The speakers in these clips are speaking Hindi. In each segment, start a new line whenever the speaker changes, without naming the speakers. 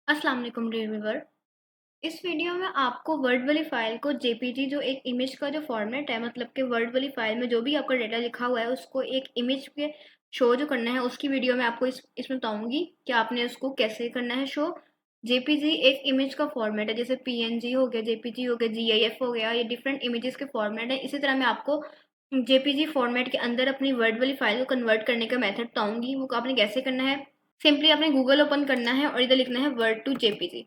अस्सलाम वालेकुम डियर व्यूअर। इस वीडियो में आपको वर्ड वाली फ़ाइल को जेपीजी जो एक इमेज का जो फॉर्मेट है, मतलब कि वर्ड वाली फ़ाइल में जो भी आपका डाटा लिखा हुआ है उसको एक इमेज पे शो जो करना है, उसकी वीडियो में आपको इसमें बताऊंगी कि आपने उसको कैसे करना है शो। जेपीजी एक इमेज का फॉर्मेट है, जैसे पीएनजी हो गया, जेपीजी हो गया, जीआईएफ हो गया, ये डिफरेंट इमेजेस के फॉर्मेट है। इसी तरह मैं आपको जेपीजी फॉर्मेट के अंदर अपनी वर्ड वाली फ़ाइल को कन्वर्ट करने का मेथड बताऊंगी। वो आपने कैसे करना है। सिंपली आपने गूगल ओपन करना है और इधर लिखना है वर्ड टू जेपीजी।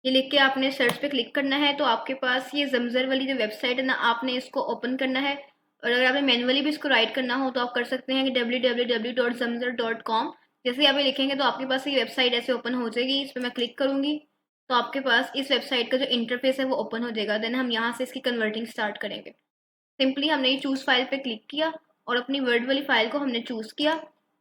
ये लिख के आपने सर्च पे क्लिक करना है, तो आपके पास ये जमजर वाली जो वेबसाइट है ना, आपने इसको ओपन करना है। और अगर आपने मैनुअली भी इसको राइट करना हो तो आप कर सकते हैं कि www.zamzar.com। जैसे आप ये लिखेंगे तो आपके पास ये वेबसाइट ऐसे ओपन हो जाएगी। इस पर मैं क्लिक करूंगी तो आपके पास इस वेबसाइट का जो इंटरफेस है वो ओपन हो जाएगा। देन हम यहाँ से इसकी कन्वर्टिंग स्टार्ट करेंगे। सिंपली हमने ये चूज़ फाइल पे क्लिक किया और अपनी वर्ड वाली फाइल को हमने चूज़ किया।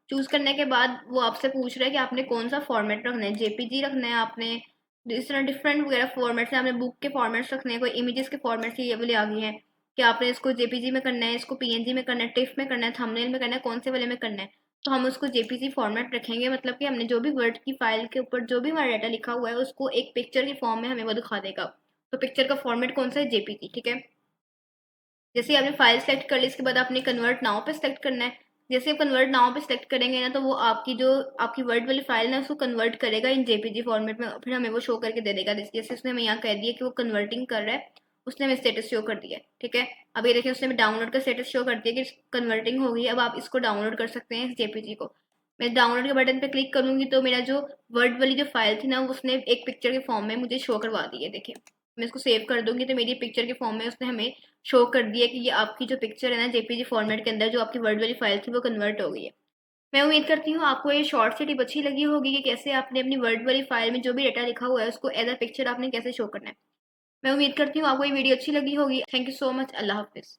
चूज़ करने के बाद वो आपसे पूछ रहा है कि आपने कौन सा फॉर्मेट रखना है, जेपीजी रखना है आपने, इस तरह डिफरेंट वगैरह फॉर्मेट्स हैं। आपने बुक के फॉर्मेट्स रखने हैं, कोई इमेजेस के फॉर्मेट्स ये वाले आ गए हैं कि आपने इसको जेपीजी में करना है, इसको पीएनजी में करना है, टिफ में करना है, थंबनेल में करना है, कौन से वाले में करना है। तो हम उसको जेपीजी फॉर्मेट रखेंगे, मतलब कि हमने जो भी वर्ड की फाइल के ऊपर जो भी हमारा डाटा लिखा हुआ है उसको एक पिक्चर के फॉर्म में हमें वो दिखा देगा। तो पिक्चर का फॉर्मेट कौन सा है, जेपीजी। ठीक है। जैसे आपने फाइल सेलेक्ट कर ली, इसके बाद आपने कन्वर्ट नाउ पे सेलेक्ट करना है। जैसे आप कन्वर्ट नाउ पे सेलेक्ट करेंगे ना, तो वो आपकी जो आपकी वर्ड वाली फाइल है उसको कन्वर्ट करेगा इन जेपीजी फॉर्मेट में, फिर हमें वो शो करके दे देगा। जैसे उसने हमें यहाँ कह दिया कि वो कन्वर्टिंग कर रहा है, उसने हमें स्टेटस शो कर दिया है। ठीक है। अब ये देखिए उसने हमें डाउनलोड का स्टेटस शो कर दिया कि कन्वर्टिंग हो गई। अब आप इसको डाउनलोड कर सकते हैं इस जेपीजी को। मैं डाउनलोड के बटन पे क्लिक करूंगी तो मेरा जो वर्ड वाली जो फाइल थी ना, उसने एक पिक्चर के फॉर्म में मुझे शो करवा दी है। देखिए मैं इसको सेव कर दूंगी तो मेरी पिक्चर के फॉर्म में उसने हमें शो कर दिया कि ये आपकी जो पिक्चर है ना, जेपीजी फॉर्मेट के अंदर जो आपकी वर्ड वाली फाइल थी वो कन्वर्ट हो गई है। मैं उम्मीद करती हूँ आपको ये शॉर्ट सी टिप अच्छी लगी होगी कि कैसे आपने अपनी वर्ड वाली फाइल में जो भी डाटा लिखा हुआ है उसको एज अ पिक्चर आपने कैसे शो करना है। मैं उम्मीद करती हूँ आपको ये वीडियो अच्छी लगी होगी। Thank you so much. अल्लाह हाफिज़।